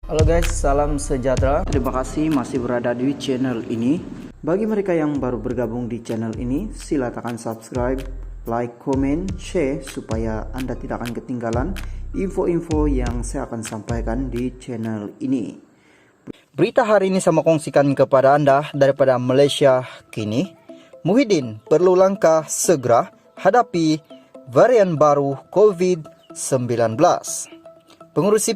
Halo guys, salam sejahtera. Terima kasih masih berada di channel ini. Bagi mereka yang baru bergabung di channel ini, silakan subscribe, like, comment, share supaya Anda tidak akan ketinggalan info-info yang saya akan sampaikan di channel ini. Berita hari ini saya mau kongsikan kepada Anda daripada Malaysia kini. Muhyiddin perlu langkah segera hadapi varian baru COVID-19. Pengurus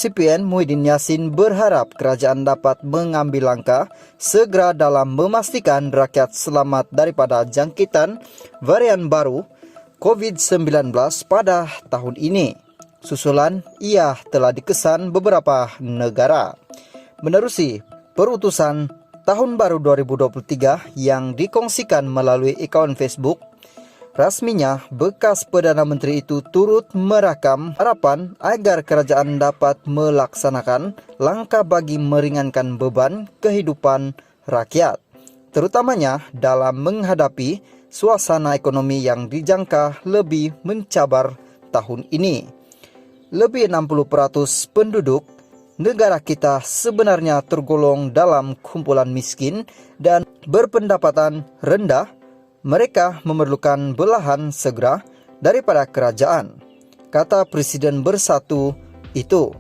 CPN Muhyiddin Yassin berharap kerajaan dapat mengambil langkah segera dalam memastikan rakyat selamat daripada jangkitan varian baru COVID-19 pada tahun ini. Susulan ia telah dikesan beberapa negara. Menerusi perutusan tahun baru 2023 yang dikongsikan melalui akaun Facebook, rasminya, bekas Perdana Menteri itu turut merakam harapan agar kerajaan dapat melaksanakan langkah bagi meringankan beban kehidupan rakyat, terutamanya dalam menghadapi suasana ekonomi yang dijangka lebih mencabar tahun ini. Lebih 60% penduduk negara kita sebenarnya tergolong dalam kumpulan miskin dan berpendapatan rendah. Mereka memerlukan belahan segera daripada kerajaan, kata Presiden Bersatu itu.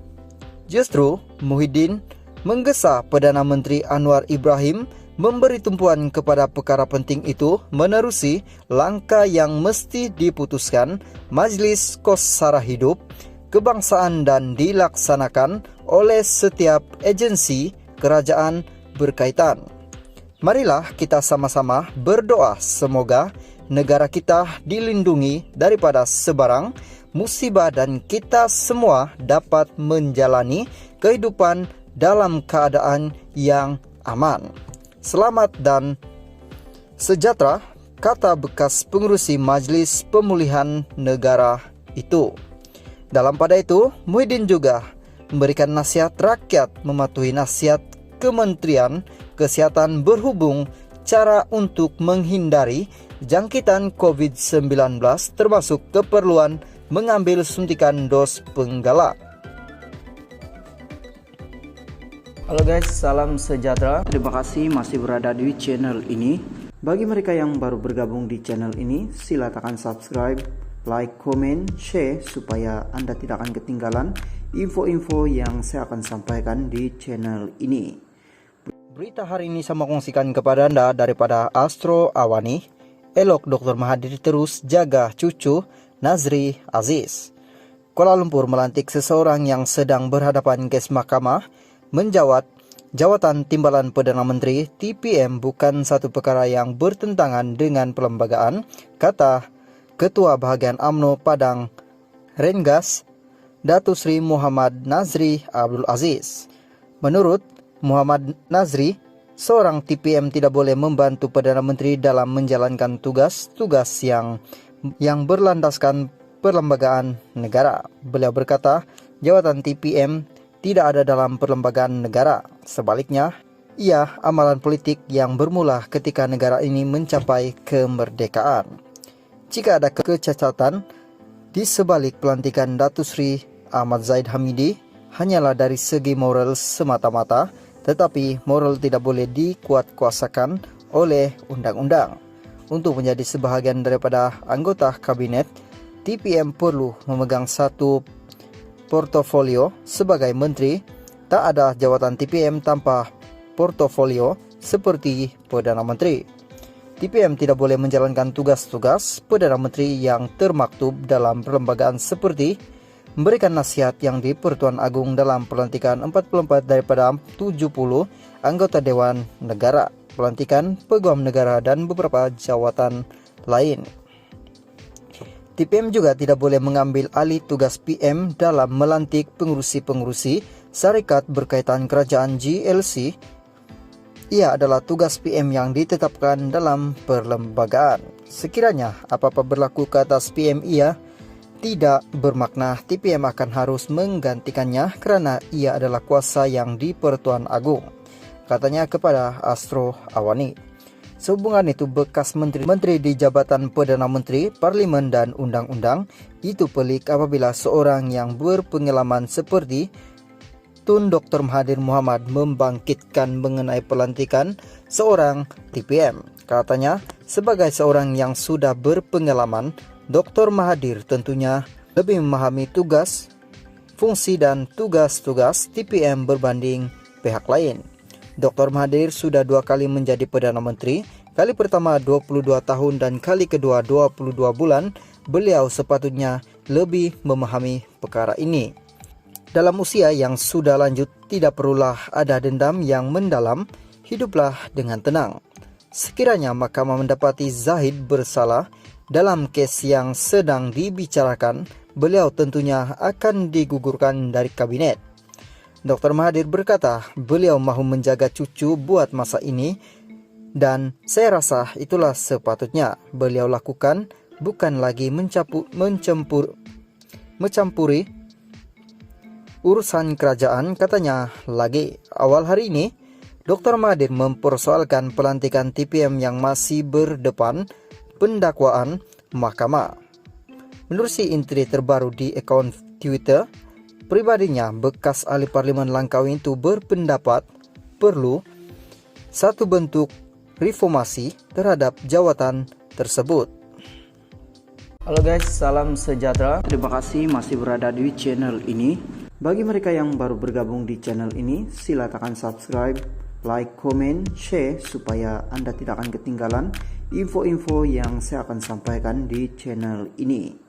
Justru Muhyiddin menggesa Perdana Menteri Anwar Ibrahim memberi tumpuan kepada perkara penting itu menerusi langkah yang mesti diputuskan Majlis Kos Sara Hidup Kebangsaan dan dilaksanakan oleh setiap agensi kerajaan berkaitan. Marilah kita sama-sama berdoa semoga negara kita dilindungi daripada sebarang musibah dan kita semua dapat menjalani kehidupan dalam keadaan yang aman, selamat dan sejahtera, kata bekas pengurusi Majlis Pemulihan Negara itu. Dalam pada itu, Muhyiddin juga memberikan nasihat rakyat mematuhi nasihat Kementerian Kesehatan berhubung cara untuk menghindari jangkitan COVID-19 termasuk keperluan mengambil suntikan dos penggalak. Halo guys, salam sejahtera. Terima kasih masih berada di channel ini. Bagi mereka yang baru bergabung di channel ini, silakan subscribe, like, comment, share supaya Anda tidak akan ketinggalan info-info yang saya akan sampaikan di channel ini. Berita hari ini saya mau kongsikan kepada Anda daripada Astro Awani. Elok Dr. Mahathir terus jaga cucu Nazri Aziz. Kuala Lumpur melantik seseorang yang sedang berhadapan kes mahkamah menjawat jawatan timbalan Perdana Menteri. TPM bukan satu perkara yang bertentangan dengan perlembagaan, kata Ketua Bahagian UMNO Padang Rengas, Datuk Seri Muhammad Nazri Abdul Aziz. Menurut Muhammad Nazri, seorang TPM tidak boleh membantu Perdana Menteri dalam menjalankan tugas-tugas yang berlandaskan perlembagaan negara. Beliau berkata, jawatan TPM tidak ada dalam perlembagaan negara. Sebaliknya, ia amalan politik yang bermula ketika negara ini mencapai kemerdekaan. Jika ada kecacatan di sebalik pelantikan Datuk Seri Ahmad Zahid Hamidi, hanyalah dari segi moral semata-mata, tetapi moral tidak boleh dikuatkuasakan oleh undang-undang. Untuk menjadi sebahagian daripada anggota kabinet, TPM perlu memegang satu portofolio sebagai menteri. Tak ada jawatan TPM tanpa portofolio seperti Perdana Menteri. TPM tidak boleh menjalankan tugas-tugas Perdana Menteri yang termaktub dalam perlembagaan seperti memberikan nasihat yang di Pertuan Agung dalam pelantikan 44 daripada 70 anggota Dewan Negara, pelantikan Peguam Negara dan beberapa jawatan lain. TPM juga tidak boleh mengambil alih tugas PM dalam melantik pengurusi-pengurusi syarikat berkaitan kerajaan GLC. Ia adalah tugas PM yang ditetapkan dalam perlembagaan. Sekiranya apa-apa berlaku ke atas PM ia tidak bermakna TPM akan harus menggantikannya kerana ia adalah kuasa yang di Pertuan Agung, katanya kepada Astro Awani. Sehubungan itu, bekas menteri di Jabatan Perdana Menteri, Parlimen dan Undang-Undang itu pelik apabila seorang yang berpengalaman seperti Tun Dr. Mahathir Mohamad membangkitkan mengenai pelantikan seorang TPM. Katanya, sebagai seorang yang sudah berpengalaman, Dr. Mahathir tentunya lebih memahami tugas, fungsi dan tugas-tugas TPM berbanding pihak lain. Dr. Mahathir sudah 2 kali menjadi Perdana Menteri, kali pertama 22 tahun dan kali kedua 22 bulan. Beliau sepatutnya lebih memahami perkara ini. Dalam usia yang sudah lanjut, tidak perlulah ada dendam yang mendalam, hiduplah dengan tenang. Sekiranya mahkamah mendapati Zahid bersalah dalam kes yang sedang dibicarakan, beliau tentunya akan digugurkan dari kabinet. Dr. Mahathir berkata, beliau mahu menjaga cucu buat masa ini, dan saya rasa itulah sepatutnya beliau lakukan, bukan lagi mencampuri urusan kerajaan. Katanya lagi, awal hari ini, Dr. Mahathir mempersoalkan pelantikan TPM yang masih berdepan pendakwaan mahkamah. Menerusi intri terbaru di akun Twitter pribadinya, bekas ahli Parlimen Langkawi itu berpendapat perlu satu bentuk reformasi terhadap jawatan tersebut. Halo guys, salam sejahtera. Terima kasih masih berada di channel ini. Bagi mereka yang baru bergabung di channel ini, silakan subscribe, like, comment, share supaya Anda tidak akan ketinggalan info-info yang saya akan sampaikan di channel ini.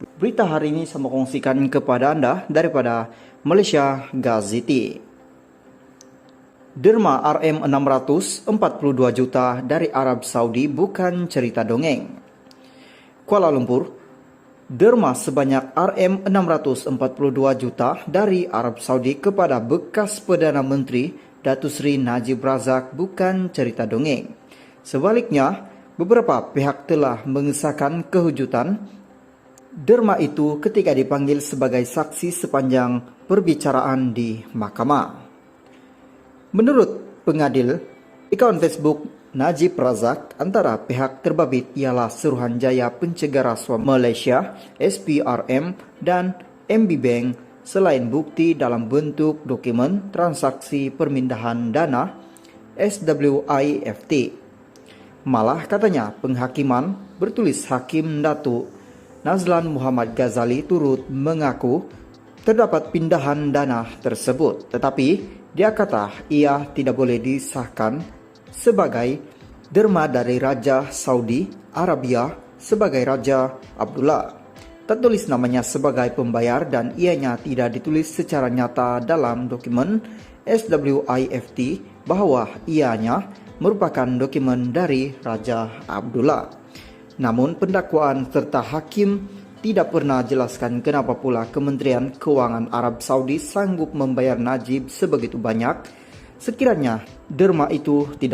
Berita hari ini saya mau kongsikan kepada Anda daripada Malaysia Gazette. Derma RM600 42 juta dari Arab Saudi bukan cerita dongeng. Kuala Lumpur, derma sebanyak RM642 juta dari Arab Saudi kepada bekas Perdana Menteri Datuk Seri Najib Razak bukan cerita dongeng. Sebaliknya, beberapa pihak telah mengesahkan kehujutan derma itu ketika dipanggil sebagai saksi sepanjang perbicaraan di mahkamah. Menurut pengadil, akaun Facebook Najib Razak antara pihak terbabit ialah Suruhanjaya Pencegah Rasuah Malaysia SPRM dan MB Bank selain bukti dalam bentuk dokumen transaksi permindahan dana SWIFT. Malah katanya penghakiman bertulis Hakim Datuk Nazlan Muhammad Ghazali turut mengaku terdapat pindahan dana tersebut, tetapi dia kata ia tidak boleh disahkan sebagai derma dari Raja Saudi Arabia sebagai Raja Abdullah. Tertulis namanya sebagai pembayar dan ianya tidak ditulis secara nyata dalam dokumen SWIFT bahwa ianya merupakan dokumen dari Raja Abdullah. Namun pendakwaan serta hakim tidak pernah jelaskan kenapa pula Kementerian Keuangan Arab Saudi sanggup membayar Najib sebegitu banyak sekiranya derma itu tidak